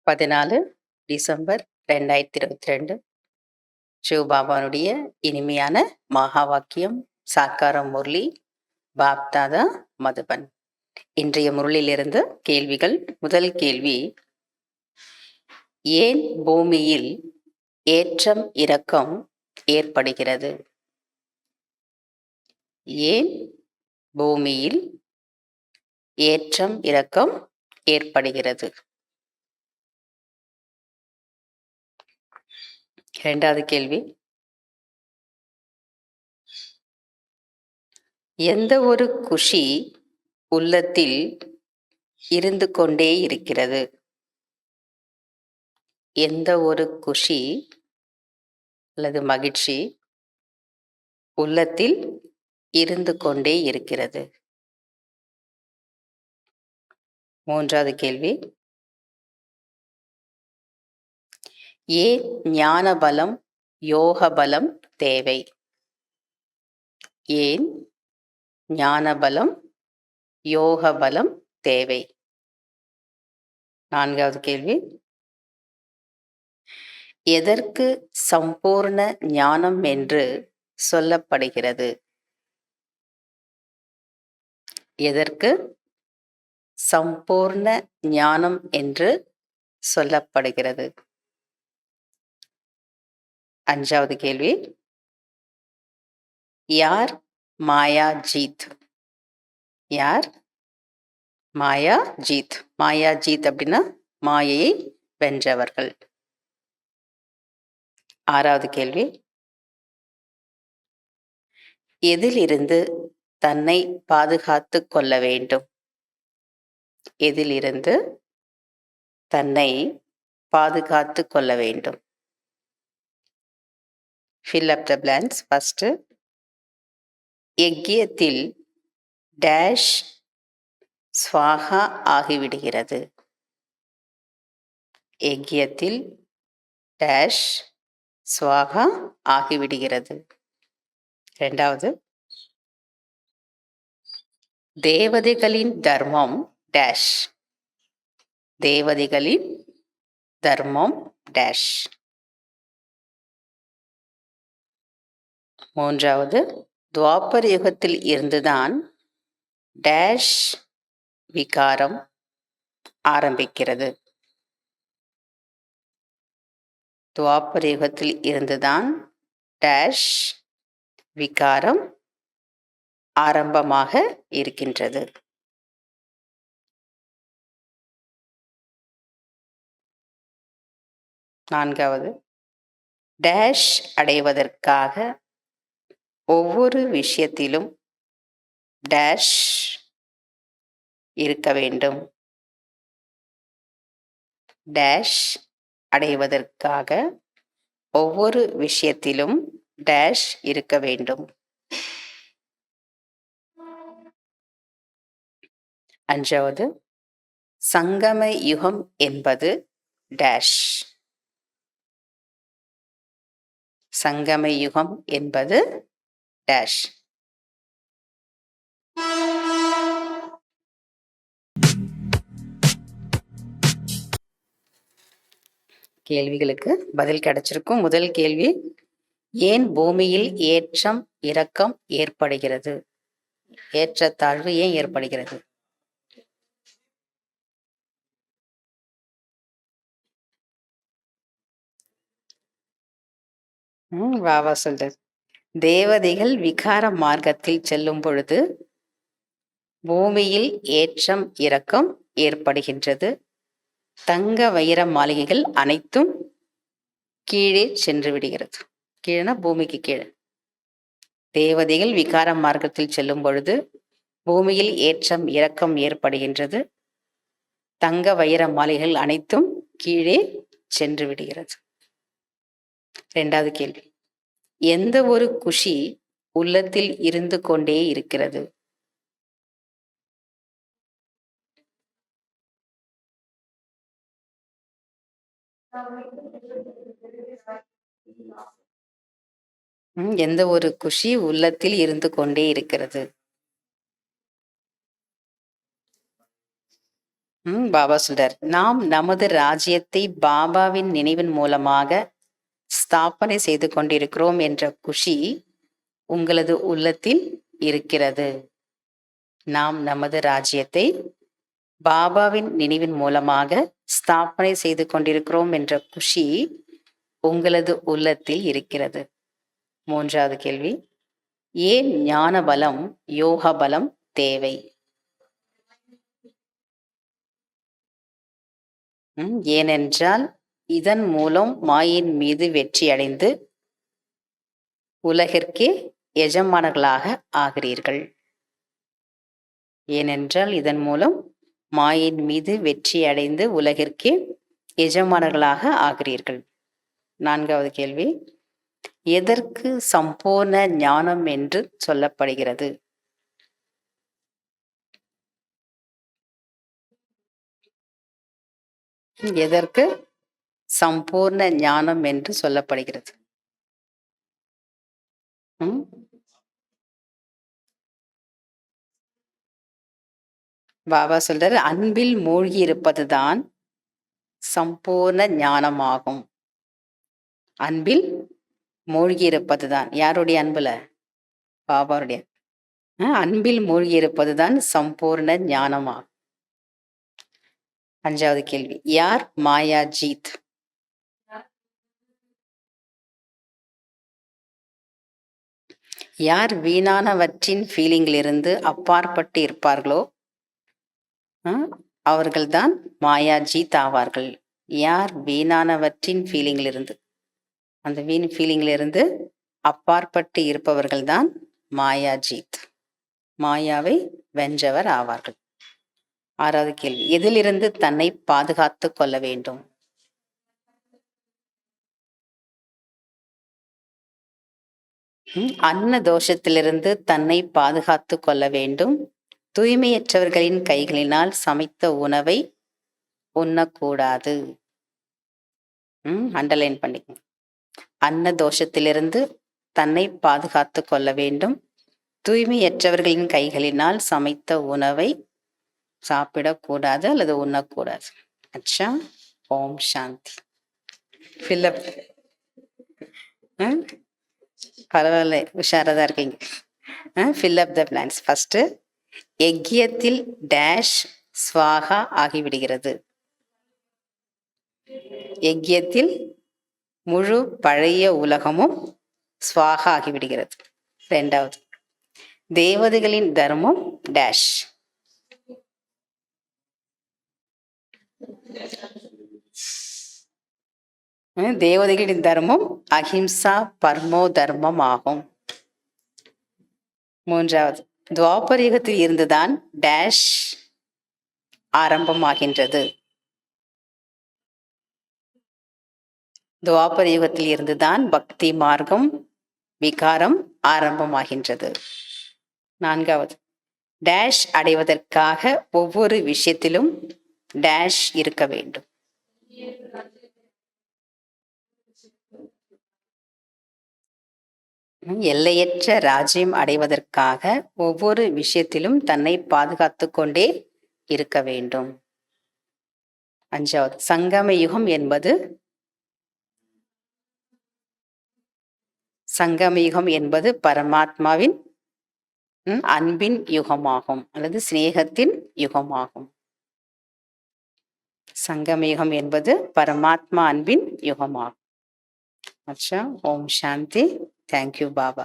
14 December 2022 சிவபாபானுடைய இனிமையான மகா வாக்கியம் சாக்காரம் முரளி பாப்தாதா மதுபன். இன்றைய முரளிலிருந்து கேள்விகள். முதல் கேள்வி, ஏன் பூமியில் ஏற்றம் இறக்கம் ஏற்படுகிறது? ஏன் பூமியில் ஏற்றம் இறக்கம் ஏற்படுகிறது? இரண்டாவது கேள்வி, எந்த ஒரு குஷி உள்ளத்தில் இருந்து கொண்டே இருக்கிறது? எந்த ஒரு குஷி அல்லது மகிழ்ச்சி உள்ளத்தில் இருந்து கொண்டே இருக்கிறது? மூன்றாவது கேள்வி, ஏன் ஞான பலம் யோக பலம் தேவை? ஏன் ஞான பலம் யோக பலம் தேவை? நான்காவது கேள்வி, எதற்கு சம்பூர்ண ஞானம் என்று சொல்லப்படுகிறது? எதற்கு சம்பூர்ண ஞானம் என்று சொல்லப்படுகிறது? அஞ்சாவது கேள்வி, யார் மாயா ஜீத்? யார் மாயா ஜீத்? மாயா ஜீத் அப்படின்னா மாயையை வென்றவர்கள். ஆறாவது கேள்வி, எதிலிருந்து தன்னை பாதுகாத்து கொள்ள வேண்டும்? எதிலிருந்து தன்னை பாதுகாத்து கொள்ள வேண்டும்? Fill up the blanks. First, யஜ்யத்தில் டேஷ் ஸ்வாகா ஆகிவிடுகிறது? யஜ்யத்தில் டேஷ் ஸ்வாகா ஆகிவிடுகிறது. இரண்டாவது, தேவதைகளின் தர்மம் டேஷ். தேவதைகளின் தர்மம் டேஷ். மூன்றாவது, துவாபர யுகத்தில் இருந்துதான் டேஷ் விகாரம் ஆரம்பிக்கிறது. துவாபர யுகத்தில் இருந்துதான் டேஷ் விகாரம் ஆரம்பமாக இருக்கின்றது. நான்காவது, டேஷ் அடைவதற்காக ஒவ்வொரு விஷயத்திலும் டேஷ் இருக்க வேண்டும். டேஷ் அடைவதற்காக ஒவ்வொரு விஷயத்திலும் டேஷ் இருக்க வேண்டும். அஞ்சாவது, சங்கம யுகம் என்பது டேஷ். சங்கம யுகம் என்பது டேஷ். கேள்விகளுக்கு பதில் கிடைச்சிருக்கும். முதல் கேள்வி, ஏன் பூமியில் ஏற்றம் இறக்கம் ஏற்படுகிறது? ஏற்றத்தாழ்வு ஏன் ஏற்படுகிறது? வாவா சொல்றது, தேவதைகள் விகார மார்க்கத்தில் செல்லும் பொழுது பூமியில் ஏற்றம் இறக்கம் ஏற்படுகின்றது. தங்க வைர மாளிகைகள் அனைத்தும் கீழே சென்று விடுகிறது. கீழேனா பூமிக்கு கீழே. தேவதைகள் விகார மார்க்கத்தில் செல்லும் பொழுது பூமியில் ஏற்றம் இறக்கம் ஏற்படுகின்றது. தங்க வைர மாளிகைகள் அனைத்தும் கீழே சென்று விடுகிறது. இரண்டாவது கேள்வி, எந்த ஒரு குஷி உள்ளத்தில் இருந்து கொண்டே இருக்கிறது? எந்த ஒரு குஷி உள்ளத்தில் இருந்து கொண்டே இருக்கிறது? பாபா சொல்றார், நாம் நமது ராஜ்யத்தை பாபாவின் நினைவின் மூலமாக ஸ்தாபனை செய்து கொண்டிருக்கிறோம் என்ற குஷி உங்களது உள்ளத்தில் இருக்கிறது. நாம் நமது ராஜ்யத்தை பாபாவின் நினைவின் மூலமாக ஸ்தாபனை செய்து கொண்டிருக்கிறோம் என்ற குஷி உங்களது உள்ளத்தில் இருக்கிறது. மூன்றாவது கேள்வி, ஏன் ஞான பலம், யோக பலம் தேவை? ஏனென்றால் இதன் மூலம் மாயின் மீது வெற்றி அடைந்து உலகிற்கே எஜமானர்களாக ஆகிறீர்கள். ஏனென்றால் இதன் மூலம் மாயின் மீது வெற்றி அடைந்து உலகிற்கே எஜமானர்களாக ஆகிறீர்கள். நான்காவது கேள்வி, எதற்கு சம்பூர்ண ஞானம் என்று சொல்லப்படுகிறது? எதற்கு சம்பூர்ண ஞானம் என்று சொல்லப்படுகிறது? பாபா சொல்றாரு, அன்பில் மூழ்கி இருப்பதுதான் சம்பூர்ண ஞானமாகும். அன்பில் மூழ்கி இருப்பதுதான். யாருடைய அன்புல? பாபாவுடைய. அன்பில் மூழ்கி இருப்பதுதான் சம்பூர்ண ஞானமாகும். அஞ்சாவது கேள்வி, யார் மாயா ஜீத்? யார் வீணானவற்றின் ஃபீலிங்கிலிருந்து அப்பாற்பட்டு இருப்பார்களோ அவர்கள்தான் மாயா ஜீத் ஆவார்கள். யார் வீணானவற்றின் ஃபீலிங்கிலிருந்து, அந்த வீண் ஃபீலிங்கிலிருந்து அப்பாற்பட்டு இருப்பவர்கள் தான் மாயா ஜீத், மாயாவை வென்றவர் ஆவார்கள். ஆறாவது கேள்வி, எதிலிருந்து தன்னை பாதுகாத்து கொள்ள வேண்டும்? அன்ன தோஷத்திலிருந்து தன்னை பாதுகாத்து கொள்ள வேண்டும். தூய்மையற்றவர்களின் கைகளினால் சமைத்த உணவை உண்ணக்கூடாது. அண்டர்லைன் பண்ணிக்கோங்க. அன்ன தோஷத்திலிருந்து தன்னை பாதுகாத்து கொள்ள வேண்டும். தூய்மையற்றவர்களின் கைகளினால் சமைத்த உணவை சாப்பிடக்கூடாது அல்லது உண்ணக்கூடாது. அச்சா. ஓம் சாந்தி. ஃபில்லப். பரவாயில்ல, உஷாரதா இருக்கீங்க. ஃபில்லப் த பிளான்ஸ். ஃபர்ஸ்ட், யஜ்யத்தில் டேஷ் ஸ்வாகா ஆகிவிடுகிறது. யஜ்யத்தில் முழு பழைய உலகமும் ஸ்வாகா ஆகிவிடுகிறது. இரண்டாவது, தேவதைகளின் தர்மம் டேஷ். தேவதைகளின் தர்மம் அஹிம்சா பர்மோ தர்மம் ஆகும். மூன்றாவது, துவாபர யுகத்தில் இருந்துதான் டேஷ் ஆரம்பமாகின்றது. துவாபர யுகத்தில் இருந்துதான் பக்தி மார்க்கம் விகாரம் ஆரம்பமாகின்றது. நான்காவது, டேஷ் அடைவதற்காக ஒவ்வொரு விஷயத்திலும் டேஷ் இருக்க வேண்டும். எல்லையற்ற ராஜ்யம் அடைவதற்காக ஒவ்வொரு விஷயத்திலும் தன்னை பாதுகாத்து கொண்டே இருக்க வேண்டும். அஞ்சாவது, சங்கம யுகம் என்பது பரமாத்மாவின் அன்பின் யுகமாகும் அல்லது சிநேகத்தின் யுகமாகும். சங்கம யுகம் என்பது பரமாத்மா அன்பின் யுகமாகும். அச்சா. ஓம் சாந்தி. தேங்க்யூ பாபா.